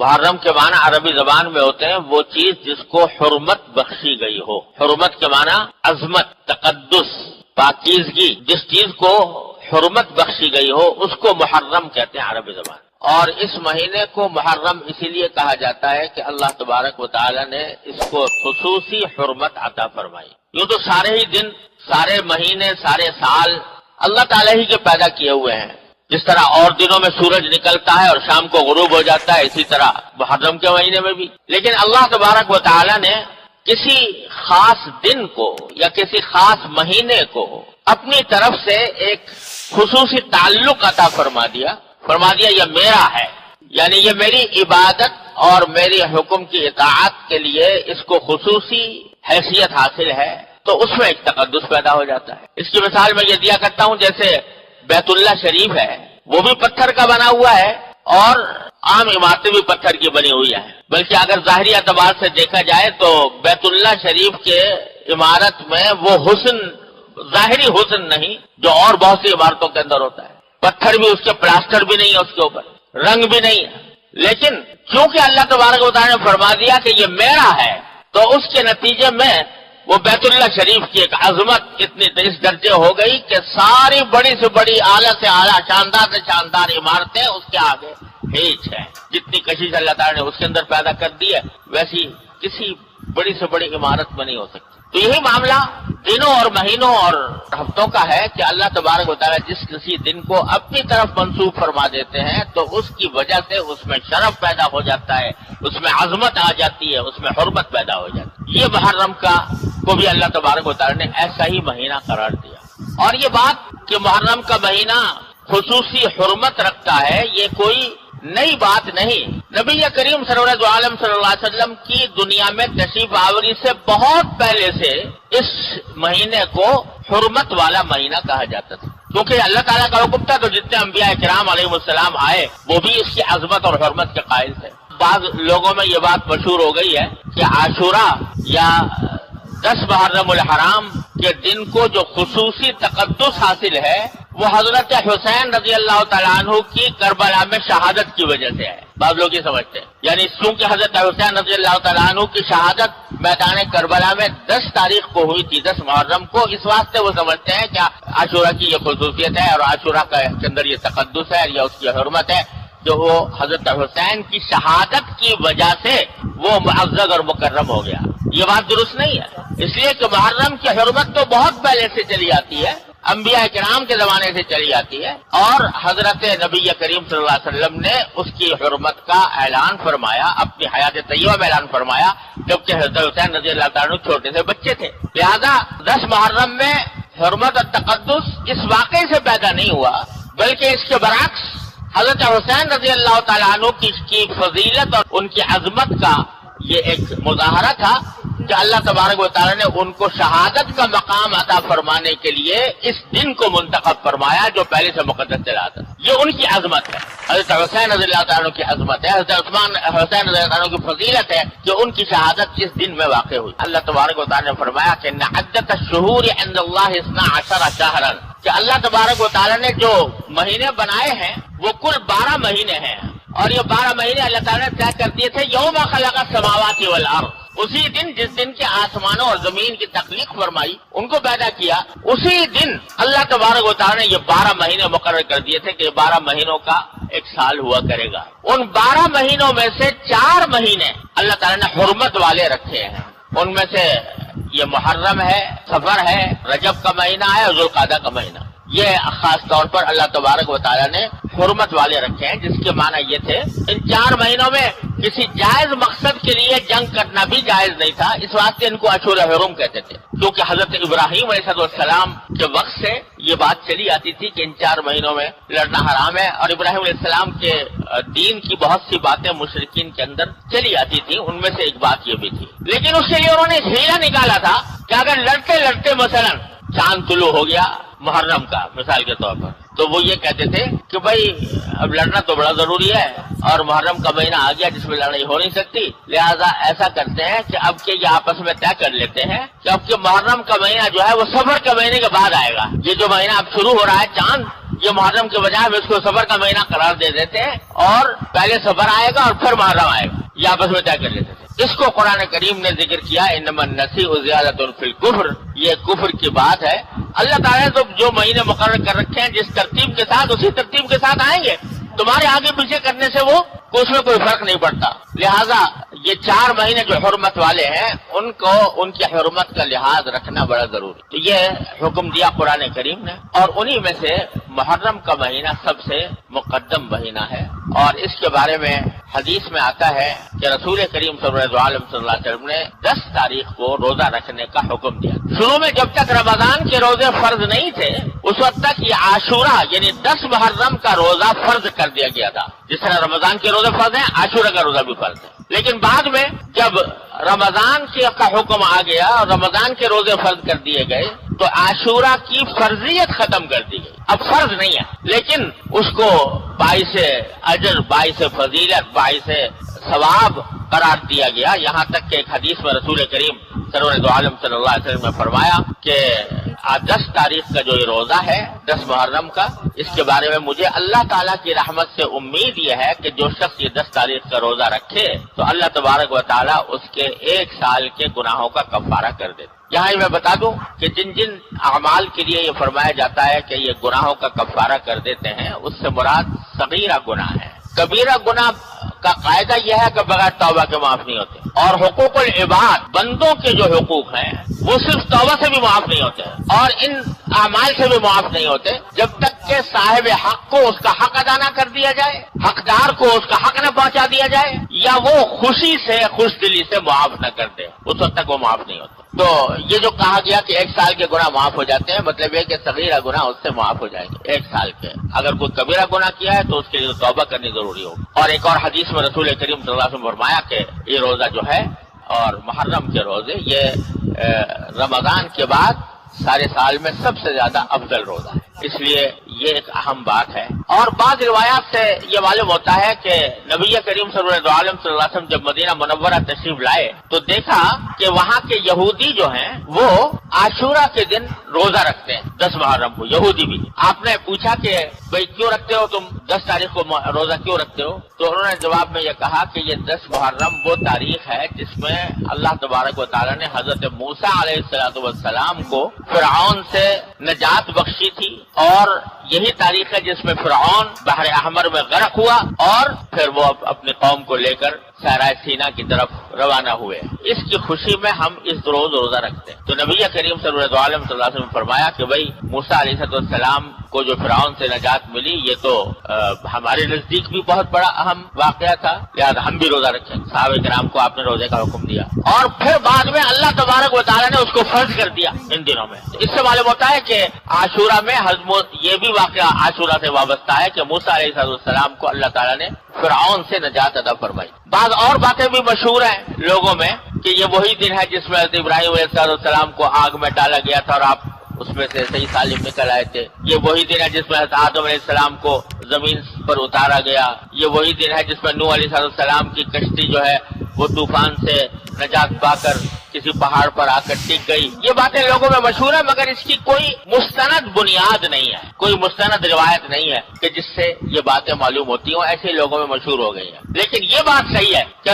محرم کے معنی عربی زبان میں ہوتے ہیں وہ چیز جس کو حرمت بخشی گئی ہو. حرمت کے معنی عظمت، تقدس، پاکیزگی. جس چیز کو حرمت بخشی گئی ہو اس کو محرم کہتے ہیں عربی زبان. اور اس مہینے کو محرم اسی لیے کہا جاتا ہے کہ اللہ تبارک و تعالی نے اس کو خصوصی حرمت عطا فرمائی. یوں تو سارے ہی دن، سارے مہینے، سارے سال اللہ تعالی ہی کے پیدا کیے ہوئے ہیں. جس طرح اور دنوں میں سورج نکلتا ہے اور شام کو غروب ہو جاتا ہے، اسی طرح محرم کے مہینے میں بھی. لیکن اللہ تبارک و تعالی نے کسی خاص دن کو یا کسی خاص مہینے کو اپنی طرف سے ایک خصوصی تعلق عطا فرما دیا یہ میرا ہے، یعنی یہ میری عبادت اور میری حکم کی اطاعت کے لیے اس کو خصوصی حیثیت حاصل ہے. تو اس میں ایک تقدس پیدا ہو جاتا ہے. اس کی مثال میں یہ دیا کرتا ہوں، جیسے بیت اللہ شریف ہے وہ بھی پتھر کا بنا ہوا ہے اور عام عمارتیں بھی پتھر کی بنی ہوئی ہیں. بلکہ اگر ظاہری اعتبار سے دیکھا جائے تو بیت اللہ شریف کے عمارت میں وہ حسن، ظاہری حسن نہیں جو اور بہت سی عمارتوں کے اندر ہوتا ہے. پتھر بھی اس کے، پلاسٹر بھی نہیں ہے اس کے اوپر، رنگ بھی نہیں ہے. لیکن چونکہ اللہ تبارک و تعالی نے فرما دیا کہ یہ میرا ہے تو اس کے نتیجے میں وہ بیت اللہ شریف کی ایک عظمت اتنی اس درجے ہو گئی کہ ساری بڑی سے بڑی، اعلیٰ سے اعلیٰ، شاندار سے شاندار عمارتیں اس کے آگے ہیچ ہے. جتنی کشش اللہ تعالی نے اس کے اندر پیدا کر دی ہے ویسی کسی بڑی سے بڑی عمارت میں نہیں ہو سکتی. تو یہی معاملہ دنوں اور مہینوں اور ہفتوں کا ہے کہ اللہ تبارک و تعالی جس کسی دن کو اپنی طرف منسوب فرما دیتے ہیں تو اس کی وجہ سے اس میں شرف پیدا ہو جاتا ہے، اس میں عظمت آ جاتی ہے، اس میں حرمت پیدا ہو جاتی ہے. یہ محرم کو بھی اللہ تبارک و تعالی نے ایسا ہی مہینہ قرار دیا. اور یہ بات کہ محرم کا مہینہ خصوصی حرمت رکھتا ہے یہ کوئی نئی بات نہیں. نبی کریم سرور عالم صلی اللہ علیہ وسلم کی دنیا میں تشریف آوری سے بہت پہلے سے اس مہینے کو حرمت والا مہینہ کہا جاتا تھا، کیونکہ اللہ تعالیٰ کا حکم تھا. تو جتنے انبیاء کرام علیہ السلام آئے وہ بھی اس کی عظمت اور حرمت کے قائل تھے. بعض لوگوں میں یہ بات مشہور ہو گئی ہے کہ عاشورہ یا 10 محرم الحرام کے دن کو جو خصوصی تقدس حاصل ہے وہ حضرت حسین رضی اللہ تعالیٰ عنہ کی کربلا میں شہادت کی وجہ سے ہے. بعض لوگ یہ سمجھتے ہیں یعنی چونکہ حضرت حسین رضی اللہ تعالیٰ عنہ کی شہادت میدان کربلا میں 10 تاریخ کو ہوئی تھی، 10 محرم کو، اس واسطے وہ سمجھتے ہیں کہ عاشورہ کی یہ خصوصیت ہے اور عاشورہ کے اندر یہ تقدس ہے یا اس کی حرمت ہے جو وہ حضرت حسین کی شہادت کی وجہ سے وہ معزز اور مکرم ہو گیا. یہ بات درست نہیں ہے، اس لیے کہ محرم کی حرمت تو بہت پہلے سے چلی آتی ہے، انبیاء کرام کے زمانے سے چلی آتی ہے. اور حضرت نبی کریم صلی اللہ علیہ وسلم نے اس کی حرمت کا اعلان فرمایا، اپنی حیات طیبہ میں اعلان فرمایا جبکہ حضرت حسین رضی اللہ تعالیٰ عنہ چھوٹے سے بچے تھے. لہذا 10 محرم میں حرمت اور تقدس اس واقعے سے پیدا نہیں ہوا بلکہ اس کے برعکس حضرت حسین رضی اللہ تعالیٰ عنہ کی فضیلت اور ان کی عظمت کا یہ ایک مظاہرہ تھا کہ اللہ تبارک و تعالیٰ نے ان کو شہادت کا مقام عطا فرمانے کے لیے اس دن کو منتخب فرمایا جو پہلے سے مقدس چلا تھا. یہ ان کی عظمت ہے، حضرت حسین رضی اللہ تعالیٰ عنہ کی عظمت ہے، حضرت عثمان حسین رضی اللہ تعالیٰ عنہ کی فضیلت ہے کہ ان کی شہادت اس دن میں واقع ہوئی. اللہ تبارک و تعالیٰ نے فرمایا کہ عدۃ الشہور عند اللہ 12 شہرا، کہ اللہ تبارک و تعالیٰ نے جو مہینے بنائے ہیں وہ کل 12 مہینے ہیں اور یہ 12 مہینے اللہ تعالیٰ نے طے کر دیے تھے یوم خلق السماوات والارض، اسی دن جس دن کے آسمانوں اور زمین کی تخلیق فرمائی، ان کو پیدا کیا، اسی دن اللہ تبارک و تعالیٰ نے یہ 12 مہینے مقرر کر دیے تھے کہ یہ 12 مہینوں کا ایک سال ہوا کرے گا. ان 12 مہینوں میں سے 4 مہینے اللہ تعالیٰ نے حرمت والے رکھے ہیں. ان میں سے یہ محرم ہے، صفر ہے، رجب کا مہینہ ہے اور ذوالقعدہ کا مہینہ. یہ خاص طور پر اللہ تبارک و تعالیٰ نے حرمت والے رکھے ہیں، جس کے معنی یہ تھے ان 4 مہینوں میں کسی جائز مقصد کے لیے جنگ کرنا بھی جائز نہیں تھا، اس واسطے ان کو اشہر حرم کہتے تھے. کیونکہ حضرت ابراہیم علیہ السلام کے وقت سے یہ بات چلی آتی تھی کہ ان 4 مہینوں میں لڑنا حرام ہے، اور ابراہیم علیہ السلام کے دین کی بہت سی باتیں مشرکین کے اندر چلی آتی تھی، ان میں سے ایک بات یہ بھی تھی. لیکن اس کے لیے انہوں نے ہیلا نکالا تھا کہ اگر لڑتے لڑتے مثلا چاند طلوع ہو گیا محرم کا مثال کے طور پر، تو وہ یہ کہتے تھے کہ بھائی اب لڑنا تو بڑا ضروری ہے اور محرم کا مہینہ آ گیا جس میں لڑائی ہو نہیں سکتی، لہذا ایسا کرتے ہیں کہ اب کے یہ آپس میں طے کر لیتے ہیں کہ اب کے محرم کا مہینہ جو ہے وہ صفر کے مہینے کے بعد آئے گا۔ یہ جو مہینہ اب شروع ہو رہا ہے چاند، یہ محرم کے بجائے ہم اس کو صفر کا مہینہ قرار دے دیتے ہیں اور پہلے صفر آئے گا اور پھر محرم آئے گا، یہ آپس میں طے کر لیتے تھے۔ اس کو قرآن کریم نے ذکر کیا انما النسیء زیادۃ فی الکفر، یہ کفر کی بات ہے۔ اللہ تعالیٰ نے تو جو مہینے مقرر کر رکھے ہیں جس ترتیب کے ساتھ اسی ترتیب کے ساتھ آئیں گے، تمہارے آگے پیچھے کرنے سے وہ اس میں کوئی فرق نہیں پڑتا۔ لہذا یہ 4 مہینے جو حرمت والے ہیں ان کو ان کی حرمت کا لحاظ رکھنا بڑا ضروری، تو یہ حکم دیا قرآن کریم نے، اور انہی میں سے محرم کا مہینہ سب سے مقدم مہینہ ہے، اور اس کے بارے میں حدیث میں آتا ہے کہ رسول کریم صلی اللہ علیہ وسلم نے 10 تاریخ کو روزہ رکھنے کا حکم دیا۔ شروع میں جب تک رمضان کے روزے فرض نہیں تھے اس وقت تک یہ عاشورہ یعنی 10 محرم کا روزہ فرض کر دیا گیا تھا، جس طرح رمضان کے روزے فرض ہیں عاشورہ کا روزہ بھی فرض ہے۔ لیکن بعد میں جب رمضان کا حکم آ گیا اور رمضان کے روزے فرض کر دیے گئے تو عاشورہ کی فرضیت ختم کر دی گئی، اب فرض نہیں ہے لیکن اس کو باعث اجر، باعث فضیلت، باعث ثواب قرار دیا گیا، یہاں تک کہ ایک حدیث میں رسول کریم سرور دو عالم صلی اللہ علیہ وسلم نے فرمایا کہ 10 تاریخ کا جو یہ روزہ ہے 10 محرم کا، اس کے بارے میں مجھے اللہ تعالیٰ کی رحمت سے امید یہ ہے کہ جو شخص یہ 10 تاریخ کا روزہ رکھے تو اللہ تبارک و تعالیٰ اس کے 1 سال کے گناہوں کا کفارہ کر دے۔ یہاں میں بتا دوں کہ جن جن اعمال کے لیے یہ فرمایا جاتا ہے کہ یہ گناہوں کا کفارہ کر دیتے ہیں اس سے مراد صغیرہ گناہ ہے۔ کبیرہ گناہ کا قاعدہ یہ ہے کہ بغیر توبہ کے معاف نہیں ہوتے، اور حقوق العباد بندوں کے جو حقوق ہیں وہ صرف توبہ سے بھی معاف نہیں ہوتے اور ان اعمال سے بھی معاف نہیں ہوتے جب تک کہ صاحب حق کو اس کا حق ادا نہ کر دیا جائے، حقدار کو اس کا حق نہ پہنچا دیا جائے، یا وہ خوشی سے خوش دلی سے معاف نہ کر دے، اس وقت تک وہ معاف نہیں ہوتے۔ تو یہ جو کہا گیا کہ 1 سال کے گناہ معاف ہو جاتے ہیں، مطلب یہ کہ صغیرہ گناہ اس سے معاف ہو جائیں گے 1 سال کے۔ اگر کوئی کبیرہ گناہ کیا ہے تو اس کے لیے توبہ کرنی ضروری ہوگی۔ اور ایک اور حدیث میں رسول کریم صلی اللہ علیہ وسلم فرمایا کہ یہ روزہ جو ہے اور محرم کے روزے یہ رمضان کے بعد سارے سال میں سب سے زیادہ افضل روزہ ہے، اس لیے یہ ایک اہم بات ہے۔ اور بعض روایات سے یہ معلوم ہوتا ہے کہ نبی کریم صلی اللہ علیہ وسلم جب مدینہ منورہ تشریف لائے تو دیکھا کہ وہاں کے یہودی جو ہیں وہ عاشورہ کے دن روزہ رکھتے ہیں 10 محرم کو، یہودی بھی۔ آپ نے پوچھا کہ بھئی کیوں رکھتے ہو تم 10 تاریخ کو روزہ کیوں رکھتے ہو؟ تو انہوں نے جواب میں یہ کہا کہ یہ 10 محرم وہ تاریخ ہے جس میں اللہ تبارک و تعالیٰ نے حضرت موسیٰ علیہ السلام کو فرعون سے نجات بخشی تھی، اور یہی تاریخ ہے جس میں فرعون بحر احمر میں غرق ہوا اور پھر وہ اپنی قوم کو لے کر صحرائے سینا کی طرف روانہ ہوئے۔ اس کی خوشی میں ہم اس روز روزہ رکھتے ہیں۔ تو نبی کریم صلی اللہ علیہ وسلم نے فرمایا کہ بھئی موسیٰ علیہ السلام کو جو فرعون سے نجات ملی یہ تو ہمارے نزدیک بھی بہت بڑا اہم واقعہ تھا، لہٰذا ہم بھی روزہ رکھیں۔ صحابہ کرام کو آپ نے روزے کا حکم دیا اور پھر بعد میں اللہ تبارک و تعالیٰ نے اس کو فرض کر دیا ان دنوں میں۔ اس سے معلوم ہوتا ہے کہ عاشورہ میں یہ بھی واقعہ عاشورہ سے وابستہ ہے کہ موسیٰ علیہ السلام کو اللہ تعالیٰ نے فرعون سے نجات عطا فرمائی۔ بعض اور باتیں بھی مشہور ہیں لوگوں میں کہ یہ وہی دن ہے جس میں حضرت ابراہیم علیہ السلام کو آگ میں ڈالا گیا تھا اور آپ اس میں سے صحیح سالم نکل آئے تھے۔ یہ وہی دن ہے جس میں حضرت آدم علیہ السلام کو زمین پر اتارا گیا۔ یہ وہی دن ہے جس میں نوح علیہ السلام کی کشتی جو ہے وہ طوفان سے نجات پا کر کسی پہاڑ پر آ کر ٹک گئی۔ یہ باتیں لوگوں میں مشہور ہے مگر اس کی کوئی مستند بنیاد نہیں ہے، کوئی مستند روایت نہیں ہے کہ جس سے یہ باتیں معلوم ہوتی ہوں، ایسے لوگوں میں مشہور ہو گئی ہیں۔ لیکن یہ بات صحیح ہے کہ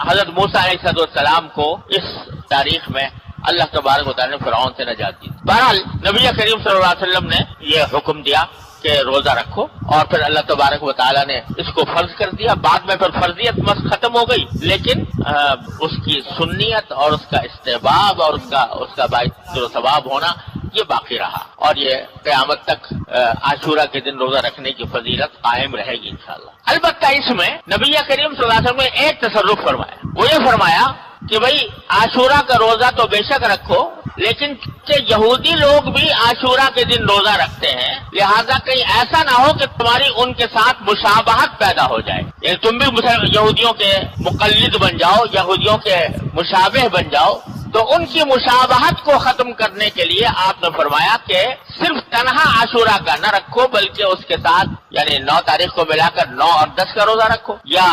حضرت موسیٰ علیہ السلام کو اس تاریخ میں اللہ تبارک و تعالیٰ نے فرعون سے نجات دی۔ بہرحال نبی کریم صلی اللہ علیہ وسلم نے یہ حکم دیا کہ روزہ رکھو، اور پھر اللہ تبارک و تعالیٰ نے اس کو فرض کر دیا۔ بعد میں پھر فرضیت مس ختم ہو گئی لیکن اس کی سنیت اور اس کا استحباب اور اس کا باعث ثواب ہونا یہ باقی رہا، اور یہ قیامت تک عاشورہ کے دن روزہ رکھنے کی فضیلت قائم رہے گی انشاءاللہ۔ البتہ اس میں نبی کریم صلی اللہ علیہ وسلم نے ایک تصرف فرمایا، وہ یہ فرمایا کہ بھئی عاشورہ کا روزہ تو بے شک رکھو لیکن کہ یہودی لوگ بھی عاشورہ کے دن روزہ رکھتے ہیں، لہذا کہیں ایسا نہ ہو کہ تمہاری ان کے ساتھ مشابہت پیدا ہو جائے، یعنی تم بھی یہودیوں کے مقلد بن جاؤ، یہودیوں کے مشابہ بن جاؤ، تو ان کی مشابہت کو ختم کرنے کے لیے آپ نے فرمایا کہ صرف تنہا عاشورہ کا نہ رکھو بلکہ اس کے ساتھ یعنی 9 تاریخ کو ملا کر 9 اور 10 کا روزہ رکھو، یا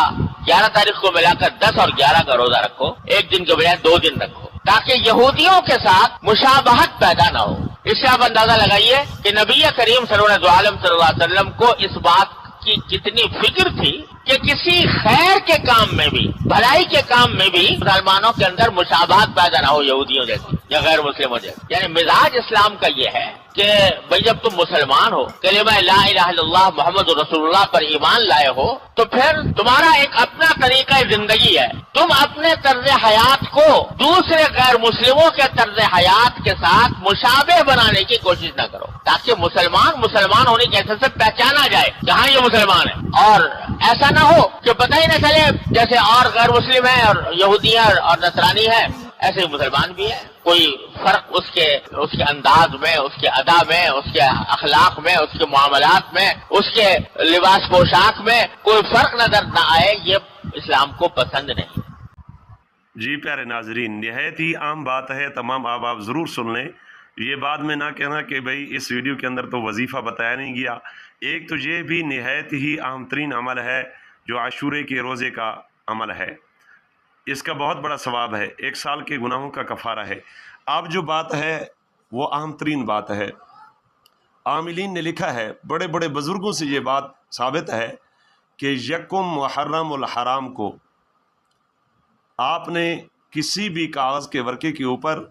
11 تاریخ کو ملا کر 10 اور 11 کا روزہ رکھو، ایک دن کے بجائے 2 دن رکھو، تاکہ یہودیوں کے ساتھ مشابہت پیدا نہ ہو۔ اس سے آپ اندازہ لگائیے کہ نبی کریم صلی اللہ علیہ وسلم کو اس بات کی کتنی فکر تھی کہ کسی خیر کے کام میں بھی، بھلائی کے کام میں بھی مسلمانوں کے اندر مشابہت پیدا نہ ہو یہودیوں جیسی یا غیر مسلموں جیسی۔ یعنی مزاج اسلام کا یہ ہے کہ بھئی جب تم مسلمان ہو، کلمہ لا الہ الا اللہ محمد رسول اللہ پر ایمان لائے ہو، تو پھر تمہارا ایک اپنا طریقہ زندگی ہے، تم اپنے طرز حیات کو دوسرے غیر مسلموں کے طرز حیات کے ساتھ مشابہ بنانے کی کوشش نہ کرو، تاکہ مسلمان ہونے کی حیثیت سے پہچانا جائے جہاں یہ مسلمان ہے، اور ایسا نہ ہو کہ پتہ ہی نہ چلے جیسے اور غیر مسلم ہیں اور یہودی ہیں اور نصرانی ہیں ایسے ہی مسلمان بھی ہے، کوئی فرق اس کے انداز میں، اس کے ادا میں، اس کے اخلاق میں، اس کے معاملات میں، اس کے لباس پوشاک میں کوئی فرق نظر نہ آئے، یہ اسلام کو پسند نہیں۔ جی پیارے ناظرین، نہایت ہی عام بات ہے، تمام آپ ضرور سن لیں، یہ بعد میں نہ کہنا کہ بھئی اس ویڈیو کے اندر تو وظیفہ بتایا نہیں گیا۔ ایک تو یہ بھی نہایت ہی عام ترین عمل ہے جو عاشورے کے روزے کا عمل ہے، اس کا بہت بڑا ثواب ہے، 1 سال کے گناہوں کا کفارہ ہے۔ اب جو بات ہے وہ عام ترین بات ہے، عاملین نے لکھا ہے، بڑے بڑے بزرگوں سے یہ بات ثابت ہے کہ 1 محرم الحرام کو آپ نے کسی بھی کاغذ کے ورقے کے اوپر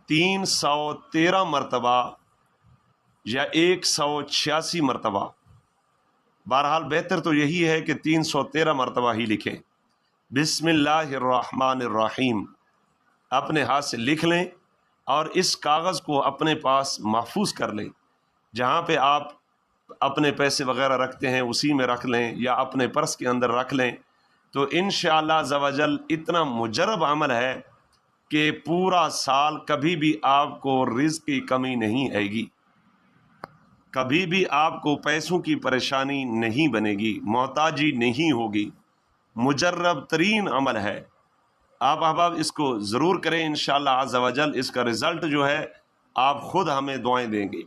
313 مرتبہ یا 186 مرتبہ، بہرحال بہتر تو یہی ہے کہ 313 مرتبہ ہی لکھیں، بسم اللہ الرحمن الرحیم اپنے ہاتھ سے لکھ لیں، اور اس کاغذ کو اپنے پاس محفوظ کر لیں، جہاں پہ آپ اپنے پیسے وغیرہ رکھتے ہیں اسی میں رکھ لیں، یا اپنے پرس کے اندر رکھ لیں، تو انشاءاللہ عز و جل اتنا مجرب عمل ہے کہ پورا سال کبھی بھی آپ کو رزق کی کمی نہیں آئے گی، کبھی بھی آپ کو پیسوں کی پریشانی نہیں بنے گی، محتاجی نہیں ہوگی، مجرب ترین عمل ہے۔ آپ احباب اس کو ضرور کریں، انشاءاللہ عز و جل اس کا رزلٹ جو ہے آپ خود ہمیں دعائیں دیں گے۔